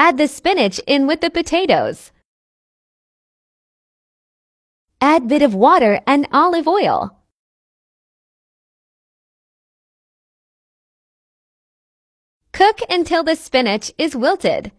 Add the spinach in with the potatoes. Add bit of water and olive oil. Cook until the spinach is wilted.